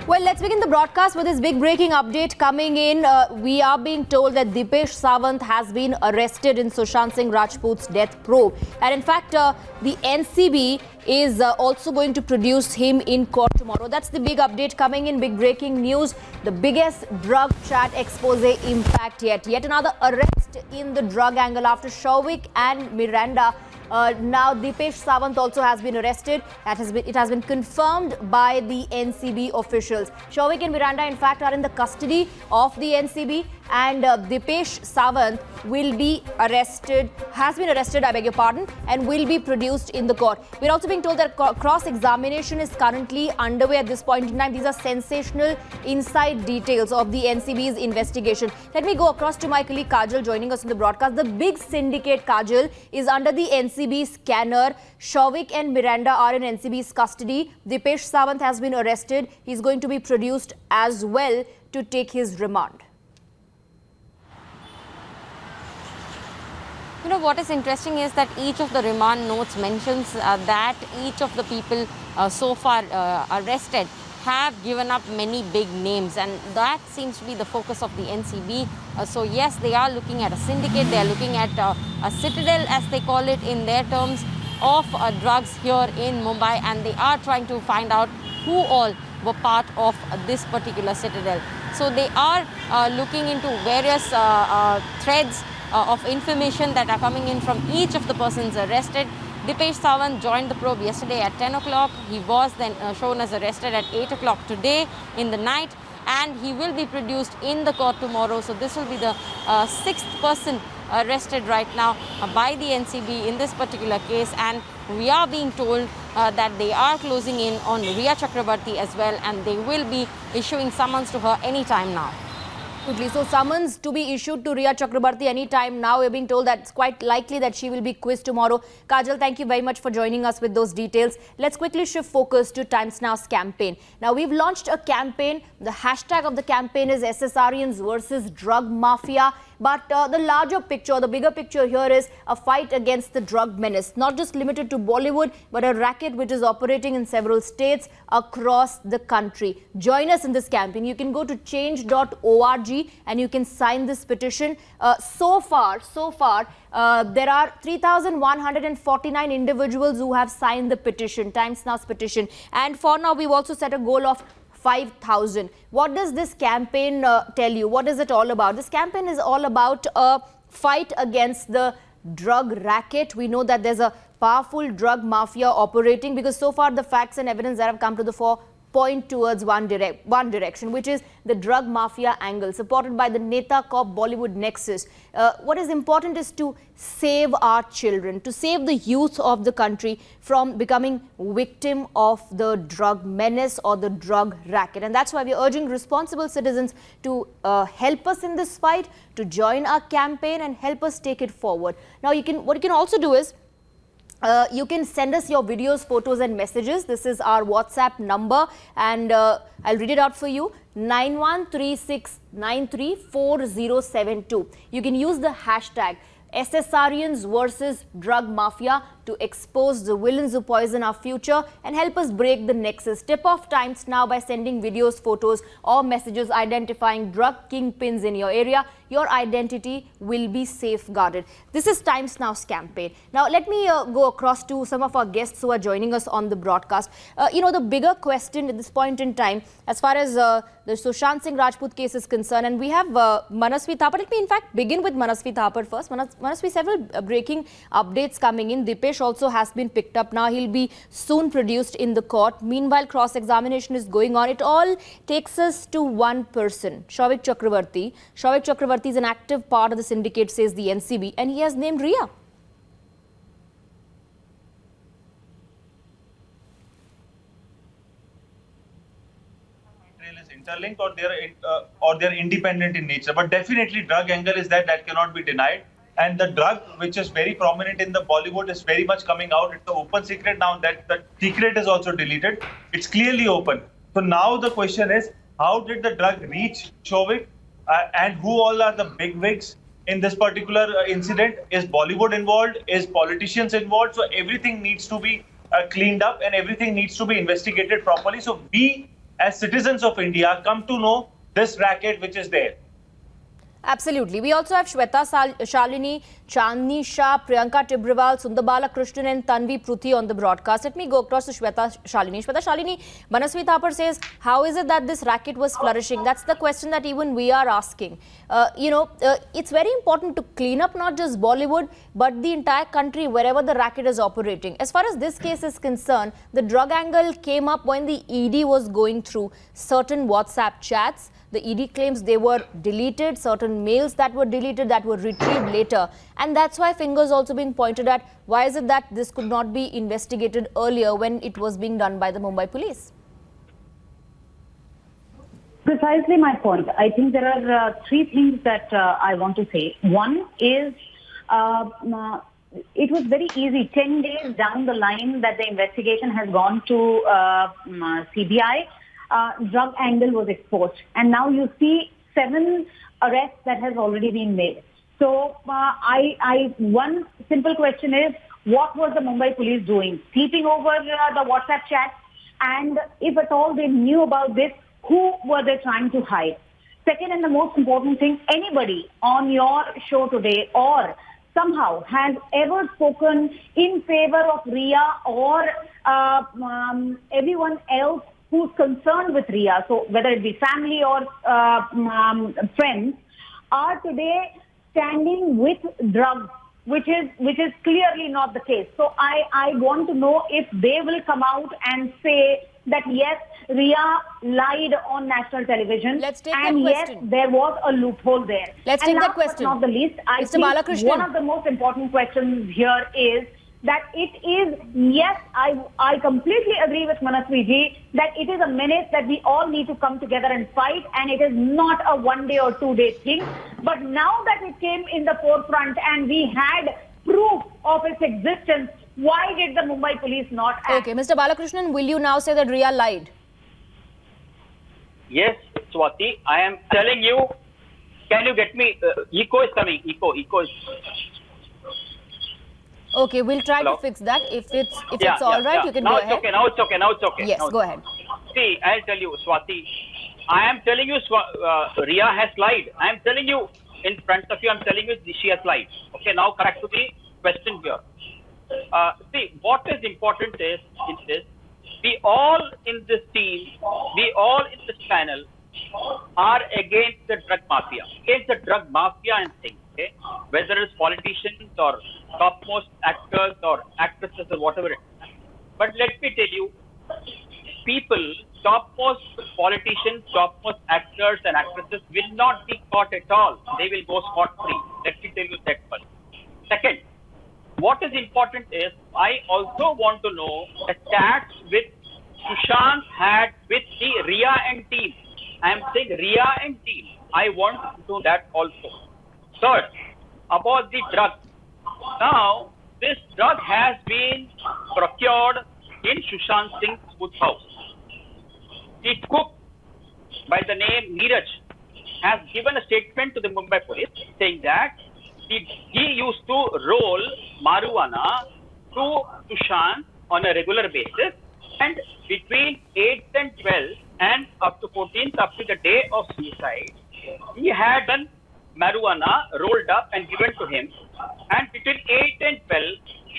Well, let's begin the broadcast with this big breaking update coming in. We are being told that Dipesh Sawant has been arrested in Sushant Singh Rajput's death probe. And in fact, the NCB is also going to produce him in court tomorrow. That's the big update coming in, big breaking news. The biggest drug chat expose impact yet. Yet another arrest in the drug angle after Shouvik and Miranda. Now Dipesh Sawant also has been arrested. It has been confirmed by the NCB officials. Shouvik and Miranda in fact are in the custody of the NCB, and Dipesh Sawant will be arrested, has been arrested, I beg your pardon, and will be produced in the court. We're also being told that cross-examination is currently underway at this point in time. These are sensational inside details of the NCB's investigation. Let me go across to my colleague Kajal joining us in the broadcast. The big syndicate, Kajal, is under the NCB scanner. Shouvik and Miranda are in NCB's custody. Dipesh Sawant has been arrested. He's going to be produced as well to take his remand. You know, what is interesting is that each of the remand notes mentions that each of the people so far arrested have given up many big names, and that seems to be the focus of the NCB. So yes, they are looking at a syndicate, they are looking at a citadel, as they call it in their terms, of drugs here in Mumbai, and they are trying to find out who all were part of this particular citadel. So they are looking into various threads of information that are coming in from each of the persons arrested. Dipesh Sawant joined the probe yesterday at 10 o'clock. He was then shown as arrested at 8 o'clock today in the night, and he will be produced in the court tomorrow. So this will be the sixth person arrested right now by the NCB in this particular case, and we are being told that they are closing in on Rhea Chakrabarti as well, and they will be issuing summons to her anytime now. So summons to be issued to Rhea Chakrabarti anytime now. We're being told that it's quite likely that she will be quizzed tomorrow. Kajal, thank you very much for joining us with those details. Let's quickly shift focus to Times Now's campaign. Now, we've launched a campaign. The hashtag of the campaign is SSRians versus Drug Mafia. But the larger picture, the bigger picture here is a fight against the drug menace, not just limited to Bollywood, but a racket which is operating in several states across the country. Join us in this campaign. You can go to change.org and you can sign this petition. So far, there are 3,149 individuals who have signed the petition, Times Now's petition. And for now, we've also set a goal of 5,000. What does this campaign tell you? What is it all about? This campaign is all about a fight against the drug racket. We know that there's a powerful drug mafia operating, because so far the facts and evidence that have come to the fore point towards one direction, which is the drug mafia angle, supported by the Neta Cop Bollywood nexus. What is important is to save our children, to save the youth of the country from becoming victim of the drug menace or the drug racket. And that's why we're urging responsible citizens to help us in this fight, to join our campaign and help us take it forward. Now, what you can also do is, you can send us your videos, photos and messages. This is our WhatsApp number, and I'll read it out for you. 9136934072. You can use the hashtag SSRians versus Drug Mafia to expose the villains who poison our future and help us break the nexus. Tip off Times Now by sending videos, photos or messages identifying drug kingpins in your area. Your identity will be safeguarded. This is Times Now's campaign. Now, let me go across to some of our guests who are joining us on the broadcast. You know, the bigger question at this point in time, as far as the Sushant Singh Rajput case is concerned, and we have Manasvi Thapar. Let me in fact begin with Manasvi Thapar first. Manasvi, several breaking updates coming in. Dipesh also has been picked up now. He'll be soon produced in the court. Meanwhile, cross-examination is going on. It all takes us to one person, Shouvik Chakrabarti. Shouvik Chakrabarti is an active part of the syndicate, says the NCB, and he has named Rhea. Is interlinked, or they're independent in nature, but definitely drug angle is that cannot be denied. And the drug, which is very prominent in the Bollywood, is very much coming out. It's an open secret now that the secret is also deleted. It's clearly open. So now the question is, how did the drug reach Shouvik, and who all are the bigwigs in this particular incident? Is Bollywood involved? Is politicians involved? So everything needs to be cleaned up and everything needs to be investigated properly. So we as citizens of India, come to know this racket which is there. Absolutely. We also have Shweta Shalini, Chandni Shah, Priyanka Tibrewal, Sundarbala Krishnan and Tanvi Pruthi on the broadcast. Let me go across to Shweta Shalini. Shweta Shalini, Manasvi Thapar says, how is it that this racket was flourishing? That's the question that even we are asking. It's very important to clean up not just Bollywood, but the entire country wherever the racket is operating. As far as this case is concerned, the drug angle came up when the ED was going through certain WhatsApp chats. The ED claims they were deleted, certain mails that were deleted that were retrieved later. And that's why fingers also being pointed at. Why is it that this could not be investigated earlier when it was being done by the Mumbai police? Precisely my point. I think there are three things that I want to say. One is it was very easy 10 days down the line that the investigation has gone to CBI. Drug angle was exposed, and now you see 7 arrests that has already been made. So one simple question is, what was the Mumbai police doing? Sleeping over the WhatsApp chat? And if at all they knew about this, who were they trying to hide? Second, and the most important thing, anybody on your show today or somehow has ever spoken in favor of Riya or everyone else who's concerned with Riya, so whether it be family or friends, are today standing with drugs, which is clearly not the case. So I want to know if they will come out and say that yes, Riya lied on national television. Let's take and that yes, question. there was a loophole there. Let's and take that last question. But not the least, I Mr. think Balakrishnan. one of the most important questions here is that it is, yes, I completely agree with Manasvi ji that it is a menace that we all need to come together and fight, and it is not a 1 day or 2 day thing. But now that it came in the forefront and we had proof of its existence, why did the Mumbai police not act? Okay, Mr. Balakrishnan, will you now say that Riya lied? Yes, Swati, I am telling you. Can you get me? Echo is coming. Echo is. Okay, we'll try Hello? to fix that. If it's all right, you can now go it's ahead. Okay, now it's okay. Yes, now go ahead. See, I'll tell you, Swati. I am telling you, Riya has lied. I am telling you, in front of you, I'm telling you, she has lied. Okay, now correct to the question here. See, what is important is this. We all in this team, we all in this panel are against the drug mafia, and things. Okay? Whether it's politicians or topmost actors or actresses or whatever it is. But let me tell you, people, topmost politicians, topmost actors and actresses will not be caught at all. They will go scot-free. Let me tell you that first. Second, what is important is, I also want to know the chats with Sushant had with the Riya and team. I am saying Riya and team. I want to know that also. Third, about the drug. Now, this drug has been procured in Sushant Singh's house. The cook by the name Neeraj has given a statement to the Mumbai police saying that he used to roll marijuana to Sushant on a regular basis, and between 8th and 12th and up to 14th, up to the day of suicide, he had done marijuana rolled up and given to him, and between 8 and 12,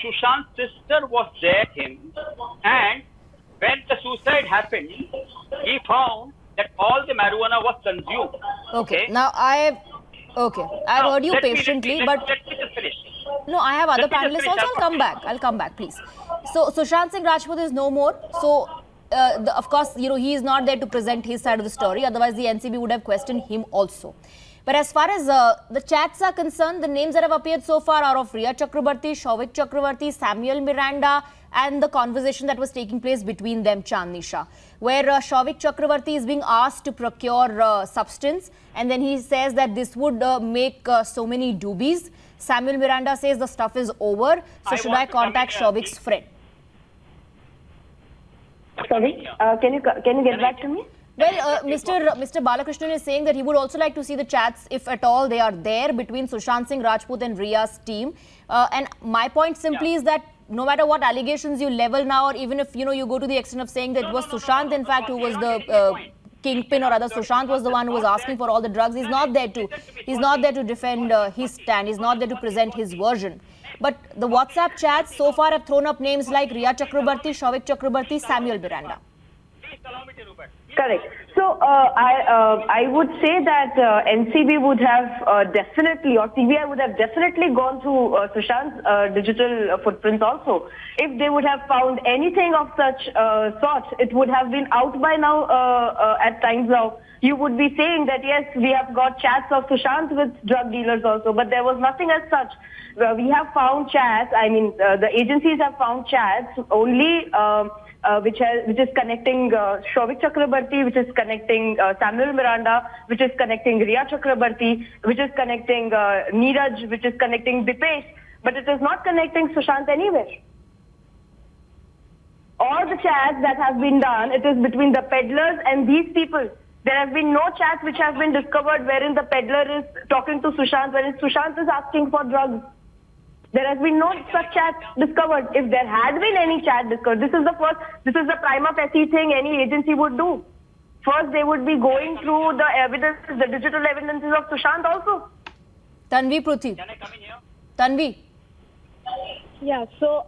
Sushant's sister was there with him, and when the suicide happened, he found that all the marijuana was consumed. Okay. Now I've heard you patiently, but let me just finish. no, I have other Let me just panelists finish. also. I'll come back, please. So Sushant Singh Rajput is no more. So of course, he is not there to present his side of the story. Otherwise, the NCB would have questioned him also. But as far as the chats are concerned, the names that have appeared so far are of Riya Chakrabarti, Shouvik Chakrabarti, Samuel Miranda, and the conversation that was taking place between them, Chandni Shah, where Shouvik Chakrabarti is being asked to procure substance, and then he says that this would make so many doobies. Samuel Miranda says the stuff is over, so should I contact Shouvik's friend? Sorry, can you get back to me? Well, Mr. Balakrishnan is saying that he would also like to see the chats, if at all they are there, between Sushant Singh Rajput and Riya's team. And my point simply is that no matter what allegations you level now, or even if you go to the extent of saying that it was Sushant, in fact, who was the kingpin, or rather Sushant was the one who was asking for all the drugs. He's not there to defend his stand. He's not there to present his version. But the WhatsApp chats so far have thrown up names like Riya Chakrabarti, Souvik Chakrabarti, Samuel Miranda. Correct. So I would say that NCB would have definitely, or CBI would have definitely gone through Sushant's digital footprints also. If they would have found anything of such sort, it would have been out by now. At times now, you would be saying that yes, we have got chats of Sushant with drug dealers also, but there was nothing as such. We have found chats. I mean, the agencies have found chats only. Which is connecting Souvik Chakrabarti, which is connecting Samuel Miranda, which is connecting Riya Chakrabarti, which is connecting Neeraj, which is connecting Dipesh, but it is not connecting Sushant anywhere. All the chats that have been done, it is between the peddlers and these people. There have been no chats which have been discovered wherein the peddler is talking to Sushant, wherein Sushant is asking for drugs. There has been no such chat discovered. If there had been any chat discovered, this is the prima facie thing any agency would do. First, they would be going through the evidence, the digital evidences of Sushant also. Tanvi Pruthi. Can I come in here? Tanvi. Yeah, so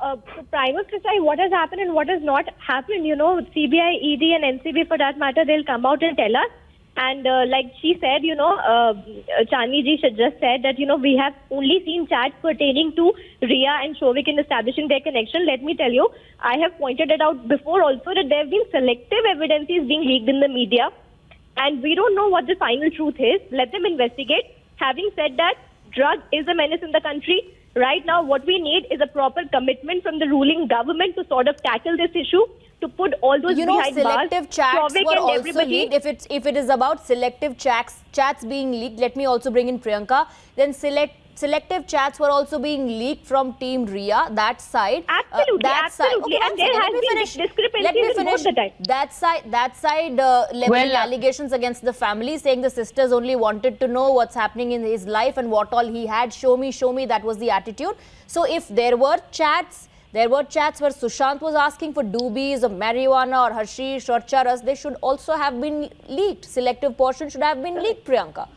prima facie, what has happened and what has not happened, CBI, ED and NCB for that matter, they'll come out and tell us. And like she said, Chandni ji just said that, we have only seen chats pertaining to Riya and Souvik in establishing their connection. Let me tell you, I have pointed it out before also that there have been selective evidences being leaked in the media. And we don't know what the final truth is. Let them investigate. Having said that, drug is a menace in the country. Right now, what we need is a proper commitment from the ruling government to sort of tackle this issue, to put all those behind bars. Selective chats Souvik were and also everybody. leaked. If it is about selective chats being leaked, let me also bring in Priyanka. Then selective chats were also being leaked from Team Riya, that side. Absolutely, absolutely. Okay, And there has been discrepancies in both the time. That side leveling allegations against the family, saying the sisters only wanted to know what's happening in his life and what all he had. Show me, that was the attitude. So if there were chats where Sushant was asking for doobies of marijuana or hashish or charas, they should also have been leaked. Selective portion should have been leaked, Priyanka.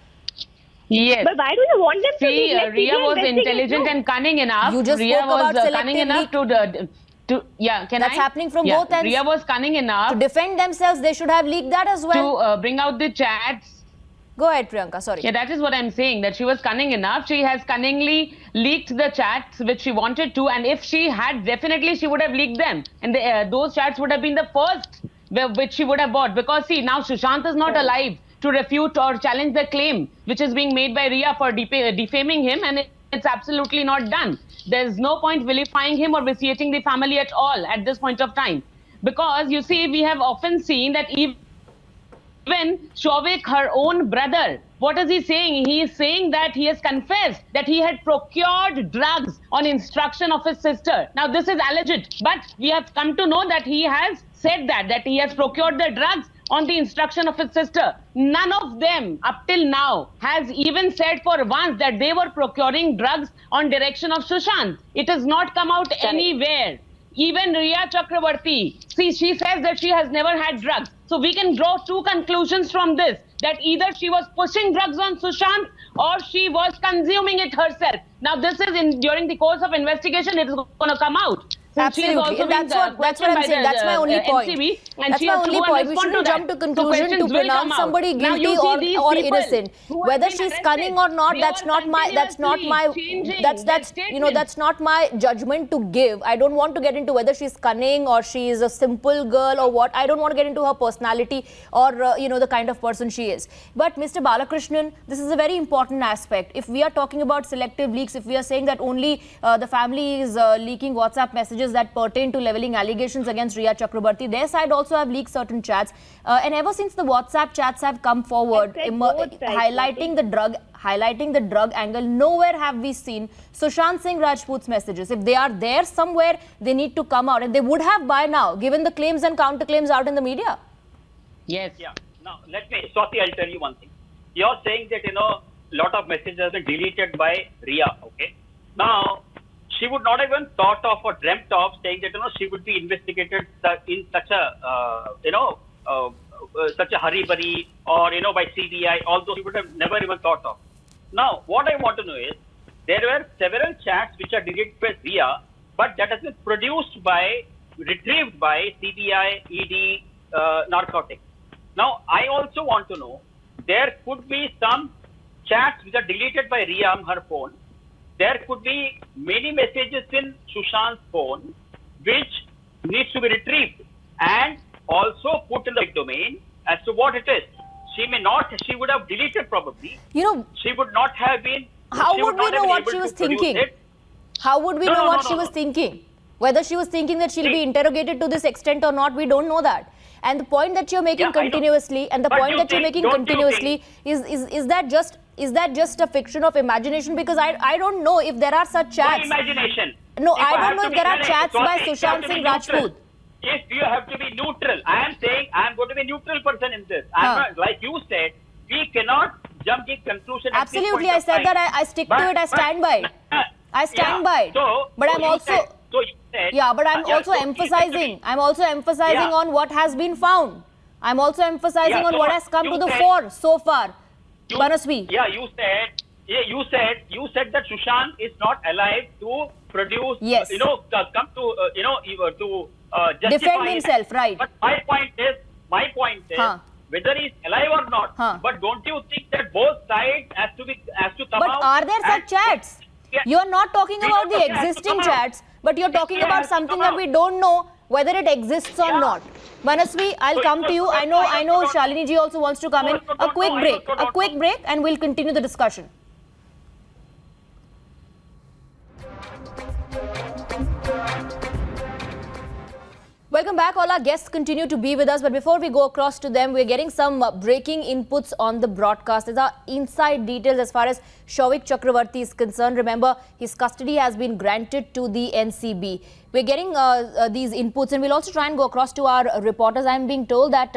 Yes. But why do you want them to See, leak? Let Riya CBI was investigate. intelligent No. and cunning enough. You just Riya spoke about was selective cunning enough That's happening from both ends. Riya was cunning enough To defend themselves, they should have leaked that as well. to bring out the chats. Go ahead, Priyanka. Sorry. Yeah, that is what I'm saying, that she was cunning enough. She has cunningly leaked the chats which she wanted to, and if she had, definitely she would have leaked them. And those chats would have been the first which she would have bought. Because see, now Sushant is not alive to refute or challenge the claim which is being made by Riya for defaming him, and it's absolutely not done. There's no point vilifying him or vitiating the family at all at this point of time. Because you see, we have often seen that even Souvik, her own brother, what is he saying? He is saying that he has confessed that he had procured drugs on instruction of his sister. Now, this is alleged, but we have come to know that he has said that he has procured the drugs on the instruction of his sister. None of them, up till now, has even said for once that they were procuring drugs on direction of Sushant. It has not come out anywhere. Even Riya Chakrabarti, see, she says that she has never had drugs. So we can draw two conclusions from this, that either she was pushing drugs on Sushant or she was consuming it herself. Now this is during the course of investigation, it is going to come out. Absolutely. That's what I'm saying. That's my only point. That's my only point. We shouldn't jump to conclusion to pronounce somebody guilty or innocent. Whether she's cunning or not, that's not my judgment to give. I don't want to get into whether she's cunning or she is a simple girl or what. I don't want to get into her personality or the kind of person she is. But Mr. Balakrishnan, this is a very important aspect. If we are talking about selective leaks, if we are saying that only the family is leaking WhatsApp messages that pertain to leveling allegations against Riya Chakrabarti, their side also have leaked certain chats, and ever since the WhatsApp chats have come forward, highlighting the drug angle, nowhere have we seen Sushant Singh Rajput's messages. If they are there somewhere, they need to come out, and they would have by now, given the claims and counterclaims out in the media. Yes. Yeah. Now, Swati, I'll tell you one thing. You're saying that, lot of messages have been deleted by Riya, okay? Now, she would not even thought of or dreamt of saying that she would be investigated in such a such a hurry-burry or by CBI. Although she would have never even thought of. Now, what I want to know is there were several chats which are deleted by Ria, but that has been retrieved by CBI, ED, narcotics. Now, I also want to know there could be some chats which are deleted by Ria on her phone. There could be many messages in Sushant's phone which needs to be retrieved and also put in the domain as to what it is. She would have deleted probably. She would not have been. How would we know what she was thinking? How would we know what she was thinking? Whether she was thinking that she'll be interrogated to this extent or not, we don't know that. And the point that you're making continuously, is that just a fiction of imagination? Because I don't know if there are such chats. No imagination. No, I don't know if there are chats by Sushant Singh Rajput. If you have to be neutral, I am saying I am going to be a neutral person in this. I'm not, like you said, we cannot jump to conclusion. Absolutely, I said that I stick to it. I stand by it. I stand by it. But I'm also. But I'm also emphasizing. I'm also emphasizing on what has been found. I'm also emphasizing on what has come to the fore so far. Manasvi. You said that Sushant is not alive to produce. Yes. Come to justify defend himself, right? But my point is, whether he's alive or not. But don't you think that both sides has to come out? But are there such chats? You are not talking about the existing chats, but you're talking about something that we don't know whether it exists or not. Manasvi, I'll come to you. I know Shalini ji also wants to come in. A quick break and we'll continue the discussion. Welcome back. All our guests continue to be with us, but before we go across to them, we're getting some breaking inputs on the broadcast. These are inside details as far as Souvik Chakrabarti is concerned. Remember, his custody has been granted to the NCB. We're getting these inputs, and we'll also try and go across to our reporters. I'm being told that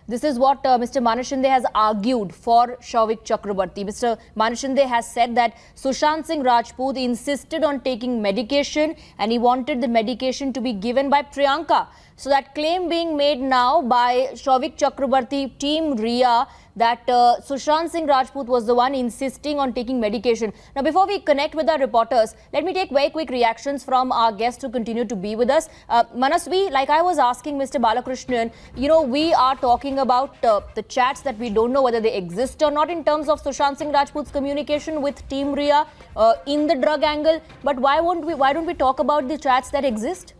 this is what Mr. Manish Shinde has argued for Souvik Chakrabarti. Mr. Manish Shinde has said that Sushant Singh Rajput insisted on taking medication, and he wanted the medication to be given by Priyanka. So that claim being made now by Souvik Chakrabarti, Team Ria, that Sushant Singh Rajput was the one insisting on taking medication. Now, before we connect with our reporters, let me take very quick reactions from our guests who continue to be with us. Manasvi, like I was asking Mr. Balakrishnan, we are talking about the chats that we don't know whether they exist or not in terms of Sushant Singh Rajput's communication with Team Ria in the drug angle. But why don't we talk about the chats that exist?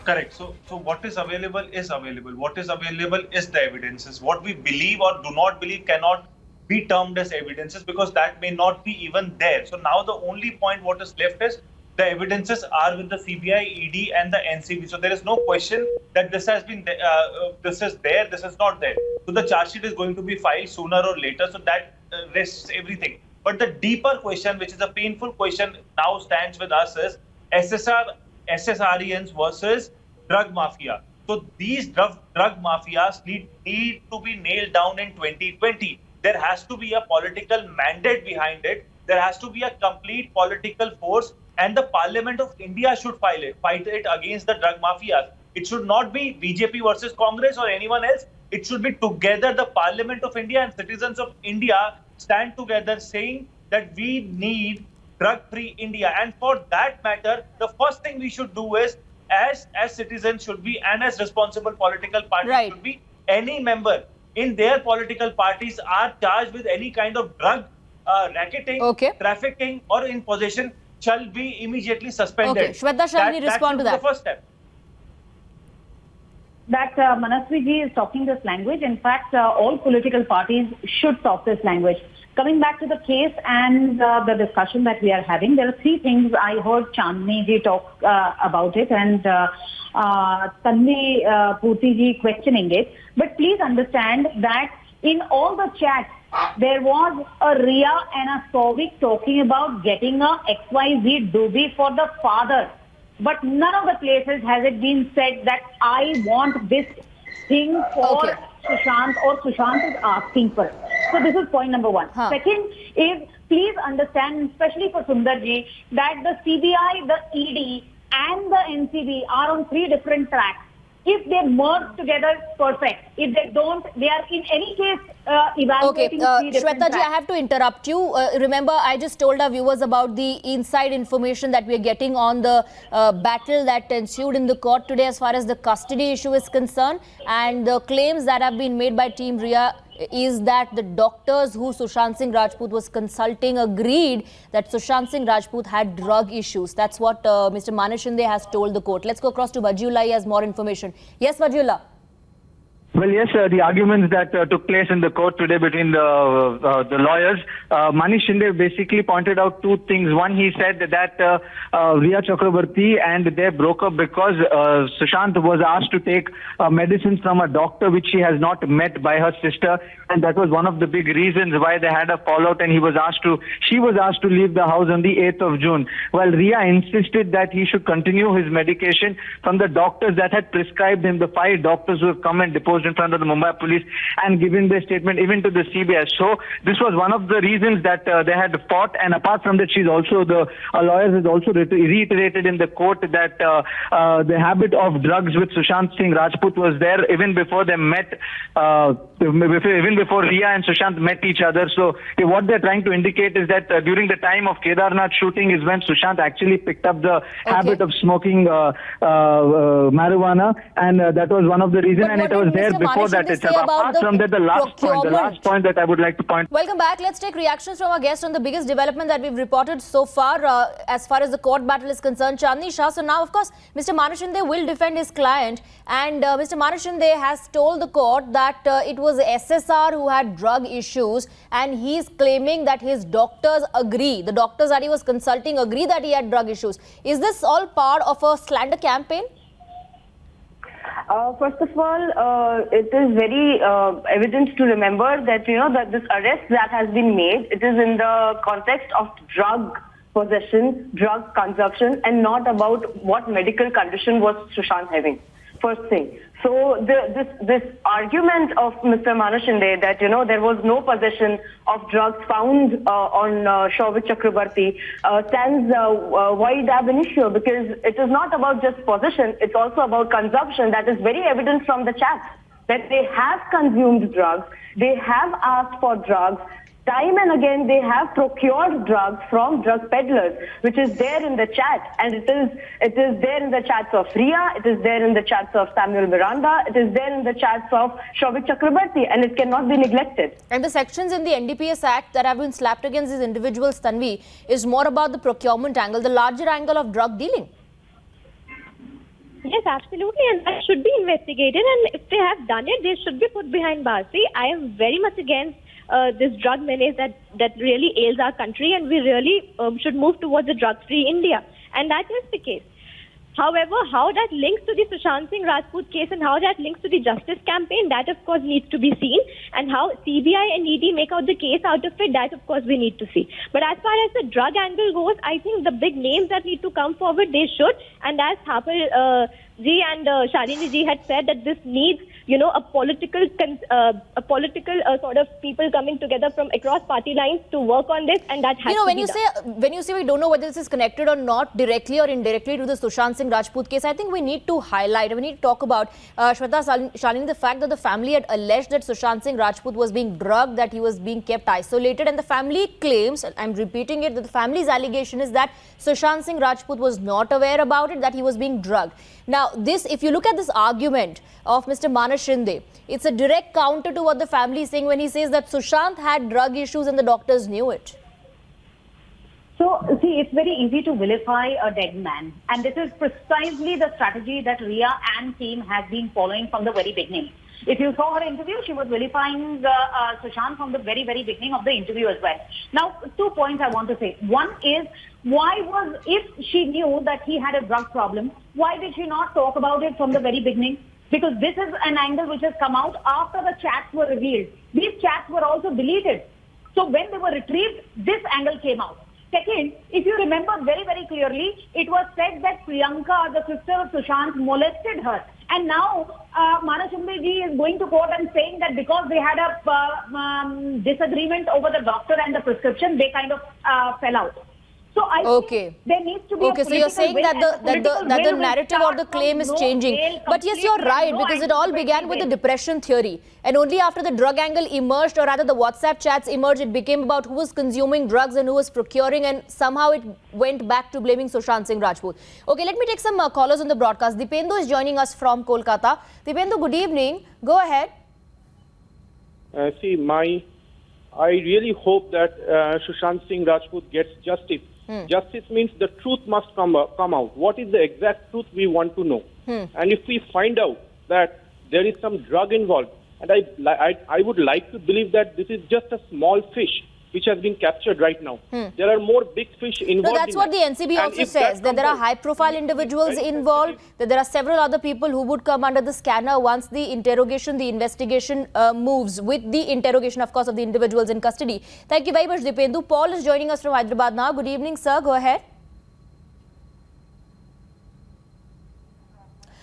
Correct. So what is available is available. What is available is the evidences. What we believe or do not believe cannot be termed as evidences because that may not be even there. So now the only point what is left is the evidences are with the CBI, ED and the NCB. So there is no question that this has been, this is there, this is not there. So the charge sheet is going to be filed sooner or later. So that rests everything. But the deeper question, which is a painful question now stands with us is SSRIans versus drug mafia. So these drug mafias need to be nailed down in 2020. There has to be a political mandate behind it. There has to be a complete political force, and the Parliament of India should fight it against the drug mafias. It should not be BJP versus Congress or anyone else. It should be together the Parliament of India and citizens of India stand together saying that we need drug-free India. And for that matter, the first thing we should do is, as citizens should be, and as responsible political parties should be, any member in their political parties are charged with any kind of drug racketing, trafficking, or in possession shall be immediately suspended. Okay, Shweta, shall we respond to that? The first step. That Manasvi ji is talking this language. In fact, all political parties should talk this language. Coming back to the case and the discussion that we are having, there are three things I heard Chandni ji talk about it and Tanvi Purti ji questioning it. But please understand that in all the chats, there was a Ria and a Souvik talking about getting a XYZ doobie for the father. But none of the places has it been said that I want this thing for Sushant or Sushant is asking for. So this is point number one. Second is please understand, especially for Sundarji, that the CBI, the ED and the NCB are on 3 different tracks. If they merge together, perfect. If they don't, they are in any case evaluating 3 different Shweta ji, I tracks. have to interrupt you. Remember, I just told our viewers about the inside information that we are getting on the battle that ensued in the court today as far as the custody issue is concerned, and the claims that have been made by Team Rhea is that the doctors who Sushant Singh Rajput was consulting agreed that Sushant Singh Rajput had drug issues. That's what Mr. Manish Shinde has told the court. Let's go across to Vajiullah. He has more information. Yes, Vajiullah. Well, yes, the arguments that took place in the court today between the lawyers, Manish Shinde basically pointed out 2 things. One, he said that Rhea Chakrabarti and they broke up because Sushant was asked to take medicine from a doctor which she has not met by her sister, and that was one of the big reasons why they had a fallout, and she was asked to leave the house on the 8th of June. Well, Rhea insisted that he should continue his medication from the doctors that had prescribed him, the 5 doctors who have come and deposed in front of the Mumbai police and given their statement even to the CBI. So this was one of the reasons that they had fought, and apart from that, she's also the lawyer has also reiterated in the court that the habit of drugs with Sushant Singh Rajput was there even before they met, even before Rhea and Sushant met each other. So what they're trying to indicate is that during the time of Kedarnath shooting is when Sushant actually picked up the habit of smoking marijuana, and that was one of the reasons, and it was there before that itself. Apart from that, the last point that I would like to point. Welcome back. Let's take reactions from our guest on the biggest development that we've reported so far as the court battle is concerned, Chandni Shah. So now, of course, Mr. Manish Shinde will defend his client, and Mr. Manish Shinde has told the court that it was SSR who had drug issues, and he's claiming that his doctors agree, the doctors that he was consulting agree that he had drug issues. Is this all part of a slander campaign? First of all, it is very evident to remember that, that this arrest that has been made, it is in the context of drug possession, drug consumption, and not about what medical condition was Sushant having. First thing. So this argument of Mr. Manish Shinde that, there was no possession of drugs found on Shouvik Chakrabarti stands wide ab initio, because it is not about just possession, it's also about consumption. That is very evident from the chat, that they have consumed drugs, they have asked for drugs. Time and again, they have procured drugs from drug peddlers, which is there in the chat, and it is there in the chats of Rhea, it is there in the chats of Samuel Miranda, it is there in the chats of Shouvik Chakrabarti, and it cannot be neglected. And the sections in the NDPS Act that have been slapped against these individuals, Tanvi, is more about the procurement angle, the larger angle of drug dealing. Yes, absolutely, and that should be investigated, and if they have done it, they should be put behind bars. See, I am very much against this drug menace that really ails our country, and we really should move towards a drug-free India, and that is the case. However, how that links to the Sushant Singh Rajput case and how that links to the justice campaign, that of course needs to be seen, and how CBI and ED make out the case out of it, that of course we need to see. But as far as the drug angle goes, I think the big names that need to come forward, they should, and as Thapar ji and Shalini ji had said, that this needs, a political sort of people coming together from across party lines to work on this, and that has to be done. When you say we don't know whether this is connected or not directly or indirectly to the Sushant Singh Rajput case, I think we need to highlight, we need to talk about, Shweta, Shalini, the fact that the family had alleged that Sushant Singh Rajput was being drugged, that he was being kept isolated, and the family claims, I'm repeating it, that the family's allegation is that Sushant Singh Rajput was not aware about it, that he was being drugged. Now, this, if you look at this argument of Mr. Manish Shinde, it's a direct counter to what the family is saying when he says that Sushant had drug issues and the doctors knew it. So, see, it's very easy to vilify a dead man. And this is precisely the strategy that Rhea and team has been following from the very beginning. If you saw her interview, she was vilifying Sushant from the very, very beginning of the interview as well. Now, 2 points I want to say. One is, if she knew that he had a drug problem, why did she not talk about it from the very beginning? Because this is an angle which has come out after the chats were revealed. These chats were also deleted. So when they were retrieved, this angle came out. Second, if you remember very, very clearly, it was said that Priyanka, the sister of Sushant, molested her. And now Mana Shumbe ji is going to court and saying that because they had a disagreement over the doctor and the prescription, they kind of fell out. So I think there needs to be Okay, so you're saying that the narrative or the claim is changing. But yes, you're right, because it all began with the depression theory. And only after the drug angle emerged, or rather the WhatsApp chats emerged, it became about who was consuming drugs and who was procuring, and somehow it went back to blaming Sushant Singh Rajput. Okay, let me take some callers on the broadcast. Dipendu is joining us from Kolkata. Dipendu, good evening. Go ahead. I really hope that Sushant Singh Rajput gets justice. Justice means the truth must come out. What is the exact truth we want to know? And if we find out that there is some drug involved, and I would like to believe that this is just a small fish which has been captured right now. There are more big fish involved. No, that's what the NCB also says, that there are high-profile individuals involved, that there are several other people who would come under the scanner once the investigation moves, with the interrogation, of course, of the individuals in custody. Thank you very much, Dipendu. Paul is joining us from Hyderabad now. Good evening, sir. Go ahead.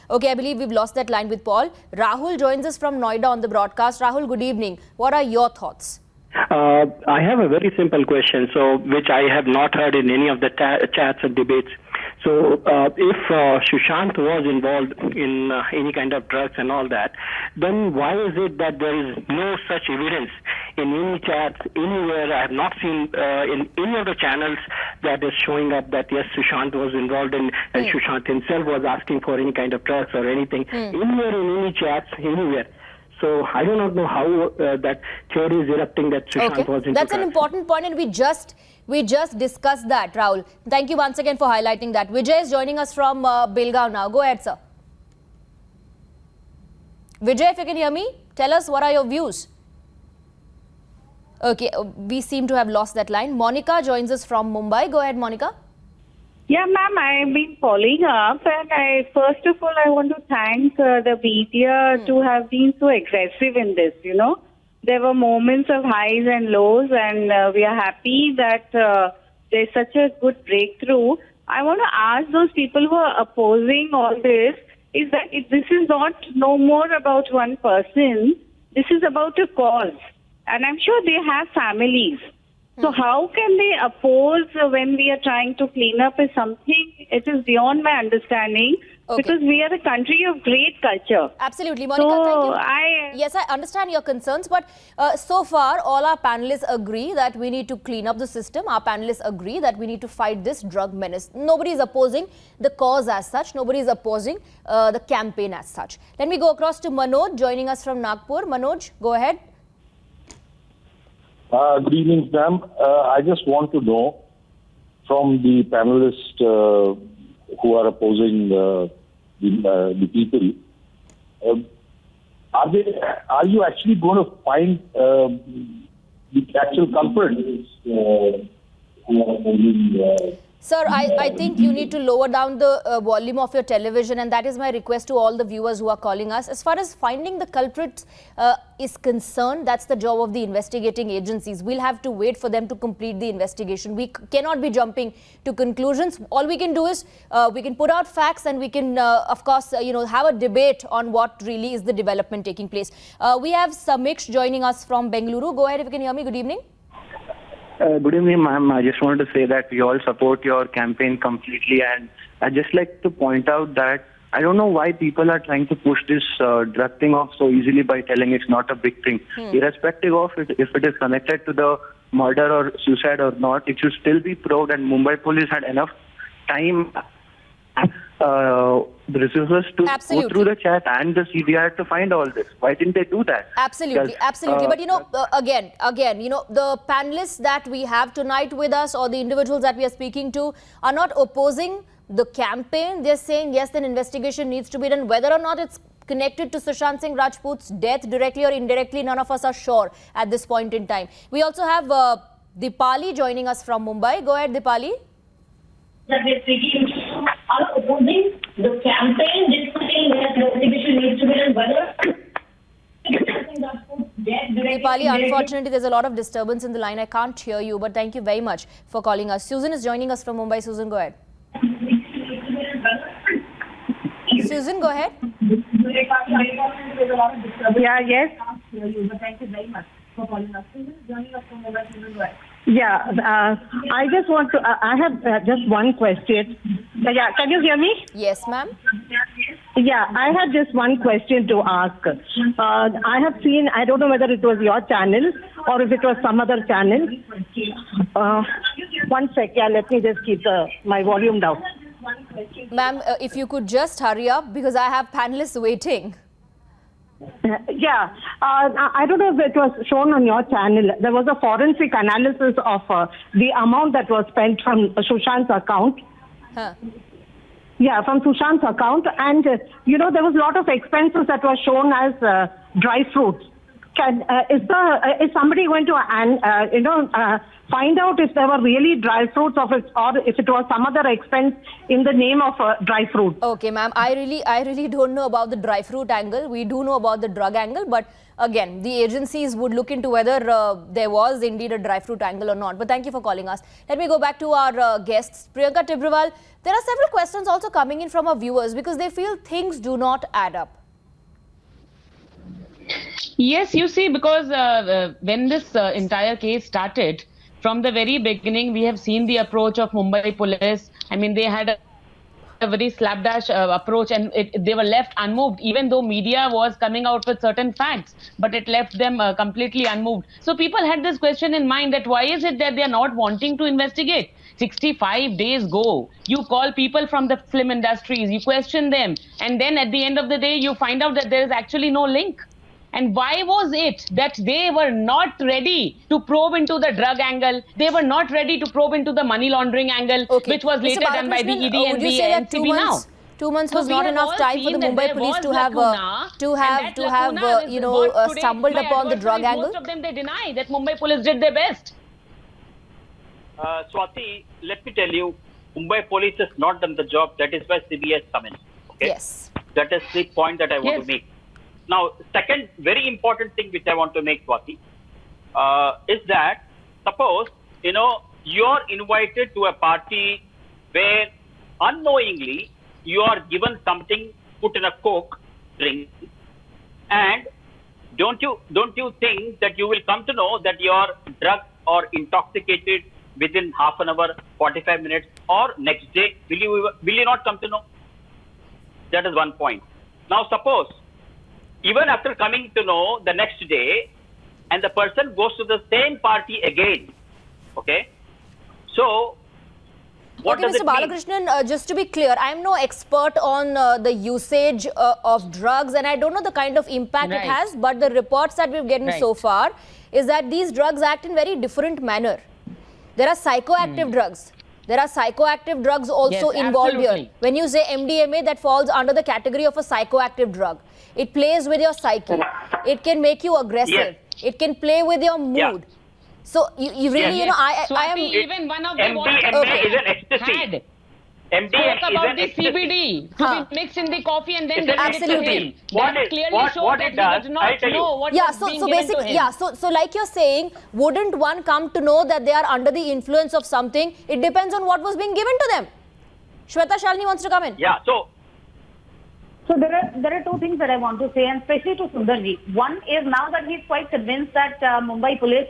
Okay, I believe we've lost that line with Paul. Rahul joins us from Noida on the broadcast. Rahul, good evening. What are your thoughts? I have a very simple question, which I have not heard in any of the chats and debates. So, if Sushant was involved in any kind of drugs and all that, then why is it that there is no such evidence in any chats anywhere? I have not seen in any of the channels that is showing up that yes, Sushant was involved in, and Sushant himself was asking for any kind of drugs or anything. Anywhere in any chats, anywhere. So I do not know how that theory is erupting that Sushant was into That's an important point, and we just discussed that, Rahul. Thank you once again for highlighting that. Vijay is joining us from Belgaum now. Go ahead, sir. Vijay, if you can hear me, tell us what are your views. Okay, we seem to have lost that line. Monica joins us from Mumbai. Go ahead, Monica. Yeah, ma'am, I've been following up, and first of all, I want to thank the media to have been so aggressive in this, you know. There were moments of highs and lows, and we are happy that there's such a good breakthrough. I want to ask those people who are opposing all this, is that this is no more about one person, this is about a cause. And I'm sure they have families. So how can they oppose when we are trying to clean up something? It is beyond my understanding, because we are a country of great culture. Absolutely, Monica, thank you. Yes, I understand your concerns, but so far all our panelists agree that we need to clean up the system. Our panelists agree that we need to fight this drug menace. Nobody is opposing the cause as such. Nobody is opposing the campaign as such. Let me go across to Manoj joining us from Nagpur. Manoj, go ahead. Good evening, ma'am. I just want to know from the panelists who are opposing the people, are you actually going to find the actual culprits who are opposing? Sir, I think you need to lower down the volume of your television, and that is my request to all the viewers who are calling us. As far as finding the culprits is concerned, that's the job of the investigating agencies. We'll have to wait for them to complete the investigation. We cannot be jumping to conclusions. All we can do is we can put out facts, and we can, of course, have a debate on what really is the development taking place. We have Samiksh joining us from Bengaluru. Go ahead if you can hear me. Good evening. Good evening, ma'am. I just wanted to say that we all support your campaign completely, and I'd just like to point out that I don't know why people are trying to push this drug thing off so easily by telling it's not a big thing. Irrespective of if it is connected to the murder or suicide or not, it should still be probed, and Mumbai police had enough time, the resources to go through the chat and the CBI to find all this. Why didn't they do that? Absolutely, absolutely. But again, the panelists that we have tonight with us, or the individuals that we are speaking to, are not opposing the campaign. They're saying yes, an investigation needs to be done. Whether or not it's connected to Sushant Singh Rajput's death directly or indirectly, none of us are sure at this point in time. We also have Dipali joining us from Mumbai. Go ahead, Dipali. That they are opposing the campaign, discussing that the investigation needs to be done. Dipali, unfortunately, there's a lot of disturbance in the line. I can't hear you, but thank you very much for calling us. Susan is joining us from Mumbai. Susan, go ahead. Susan, go ahead. Yeah, yes. Thank you very much for calling us. Joining us from Mobile Children Right. Yeah, I just want to, I have just one question. Yeah, can you hear me? Yes, ma'am. Yeah, I had just one question to ask. I have seen, I don't know whether it was your channel or if it was some other channel. One sec, yeah, let me just keep my volume down. Ma'am, if you could just hurry up because I have panelists waiting. Yeah, I don't know if it was shown on your channel. There was a forensic analysis of the amount that was spent from Sushant's account. Huh. Yeah, from Sushant's account. And, there was a lot of expenses that were shown as dry fruits. Is somebody going to, find out if there were really dry fruits or if it was some other expense in the name of dry fruit? Okay, ma'am. I really don't know about the dry fruit angle. We do know about the drug angle, but again, the agencies would look into whether there was indeed a dry fruit angle or not. But thank you for calling us. Let me go back to our guests. Priyanka Tibrewal, there are several questions also coming in from our viewers because they feel things do not add up. Yes, you see, because when this entire case started, from the very beginning, we have seen the approach of Mumbai police. I mean, they had a very slapdash approach and they were left unmoved, even though media was coming out with certain facts, but it left them completely unmoved. So people had this question in mind that why is it that they are not wanting to investigate? 65 days go, you call people from the film industries, you question them, and then at the end of the day, you find out that there is actually no link. And why was it that they were not ready to probe into the drug angle? They were not ready to probe into the money laundering angle, which was later done by the ED and the NCB now. 2 months was not enough time for the Mumbai police to have stumbled upon the drug angle. Most of them, they deny that Mumbai police did their best. Swati, let me tell you, Mumbai police has not done the job. That is why CBI has come in. Okay? Yes. That is the point that I want to make. Now, second very important thing which I want to make, Swati, is that suppose, you're invited to a party where unknowingly you are given something put in a Coke drink, and don't you think that you will come to know that you are drugged or intoxicated within half an hour, 45 minutes, or next day? Will you not come to know? That is one point. Now, suppose even after coming to know the next day, and the person goes to the same party again, okay? So, what does Mr. Balakrishnan, just to be clear, I am no expert on the usage of drugs, and I don't know the kind of impact it has, but the reports that we've gotten so far is that these drugs act in very different manner. There are psychoactive drugs. There are psychoactive drugs also involved here. When you say MDMA, that falls under the category of a psychoactive drug. It plays with your psyche. It can make you aggressive. It can play with your mood. So you really, I am even one of them MDMA is an ecstasy. MDMA spoke about the CBD to be mixed in the coffee and then absolutely. That clearly showed that he does not know what was being given to him. So like you're saying, wouldn't one come to know that they are under the influence of something? It depends on what was being given to them. Shweta Shalini wants to come in. Yeah, So there are two things that I want to say, and especially to Sundarji. One is now that he's quite convinced that Mumbai police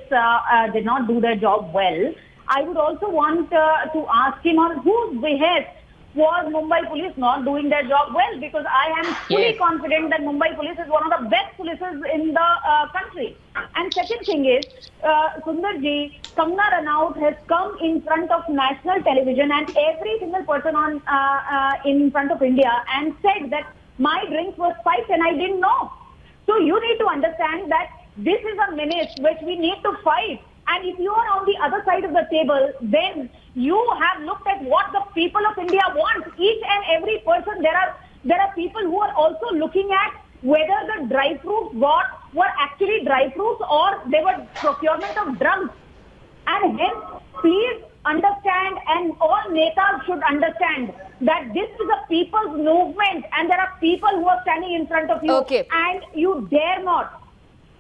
did not do their job well, I would also want to ask him on whose behest was Mumbai police not doing their job well, because I am fully confident that Mumbai police is one of the best polices in the country. And second thing is, Sundarji, Kangana Ranaut has come in front of national television and every single person on in front of India and said that my drink was spiked and I didn't know. So you need to understand that this is a menace which we need to fight. And if you are on the other side of the table, then you have looked at what the people of India want. Each and every person, there are people who are also looking at whether the dry fruits were actually dry fruits or they were procurement of drugs. And hence, please understand, and all netas should understand that this is a people's movement and there are people who are standing in front of you and you dare not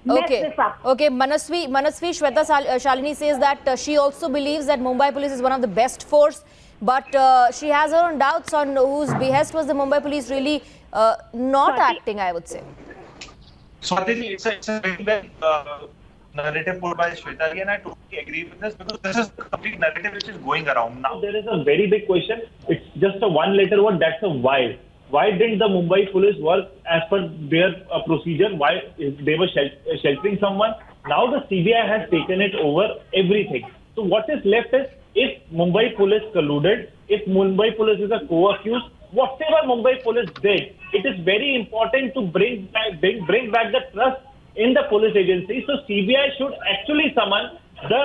mess this up. Okay, Manasvi Shweta Shalini says that she also believes that Mumbai police is one of the best force, but she has her own doubts on whose behest was the Mumbai police really not Swati? acting, I would say. Swati, it's a very well narrative put by Shweta, and I totally agree with this because this is the complete narrative which is going around now. There is a very big question. It's just a one-letter word. That's a why. Why didn't the Mumbai police work as per their procedure? Why they were sheltering someone? Now the CBI has taken it over everything. So what is left is if Mumbai police colluded, if Mumbai police is a co-accused, whatever Mumbai police did, it is very important to bring back the trust in the police agency. So CBI should actually summon the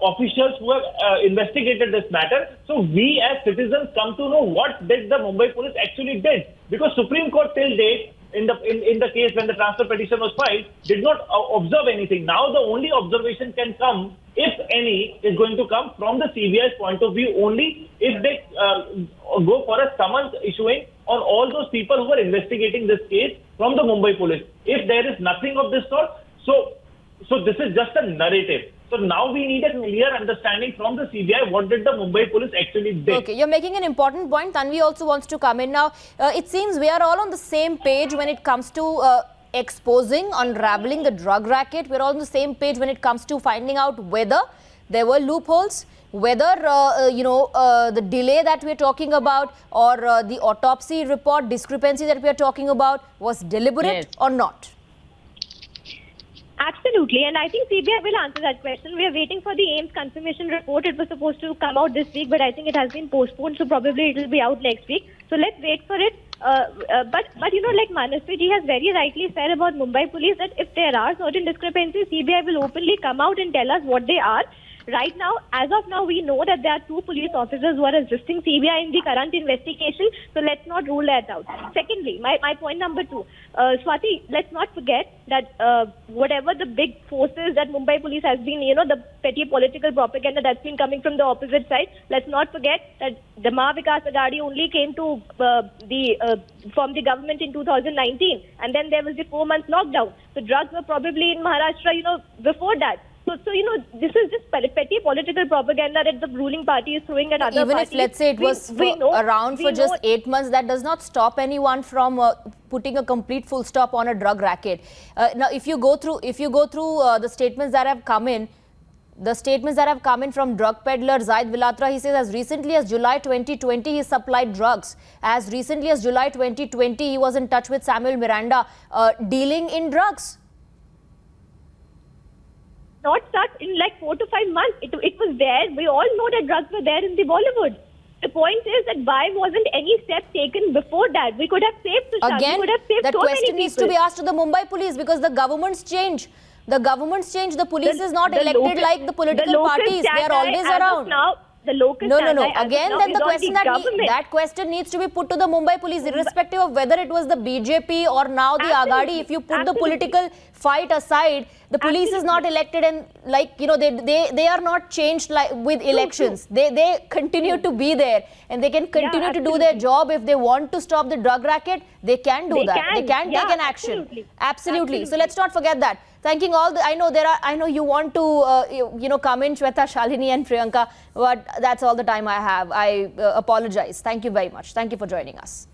officials who have investigated this matter. So we as citizens come to know what did the Mumbai police actually did. Because Supreme Court till date, in the case when the transfer petition was filed, did not observe anything. Now the only observation can come, if any, is going to come from the CBI's point of view only if they go for a summons issuing on all those people who are investigating this case from the Mumbai police. If there is nothing of this sort, so this is just a narrative. So now we need a clear understanding from the CBI what did the Mumbai police actually did. Okay, you're making an important point. Tanvi also wants to come in now. It seems we are all on the same page when it comes to exposing, unraveling the drug racket. We're all on the same page when it comes to finding out whether there were loopholes, whether the delay that we're talking about or the autopsy report discrepancy that we are talking about was deliberate or not. Absolutely, and I think CBI will answer that question. We are waiting for the AIIMS confirmation report. It was supposed to come out this week, but I think it has been postponed, so probably it will be out next week. So let's wait for it. But like Manasvi ji has very rightly said about Mumbai police, that if there are certain discrepancies, CBI will openly come out and tell us what they are. Right now, as of now, we know that there are 2 police officers who are assisting CBI in the current investigation. So let's not rule that out. Secondly, my point number 2, Swati, let's not forget that whatever the big forces that Mumbai police has been, the petty political propaganda that's been coming from the opposite side, let's not forget that the Mahavikas Aghadi only came to from the government in 2019, and then there was the 4 month lockdown. So drugs were probably in Maharashtra, before that. So this is just petty political propaganda that the ruling party is throwing at other Even parties. if, let's say, it was around for just 8 months, that does not stop anyone from putting a complete full stop on a drug racket. Now, if you go through the statements that have come in, from drug peddler Zaid Vilatra, he says as recently as July 2020, he supplied drugs. As recently as July 2020, he was in touch with Samuel Miranda, dealing in drugs. Not start in like 4 to 5 months. It was there. We all know that drugs were there in the Bollywood. The point is that why wasn't any step taken before that? We could have saved Sushant. Again, we could have saved that so question many needs to be asked to the Mumbai police because the governments change. The governments change. The police is not elected like the political parties. They are always around. The local No. Again, then the question that question needs to be put to the Mumbai police, irrespective of whether it was the BJP or now the Aghadi. If you put the political fight aside, the police is not elected, and they are not changed with elections. They continue to be there, and they can continue to do their job. If they want to stop the drug racket, they can do that. They can take an action. Absolutely. So let's not forget that. Thanking all the, I know you want to come in, Shweta, Shalini and Priyanka, but that's all the time I have. I apologize. Thank you very much. Thank you for joining us.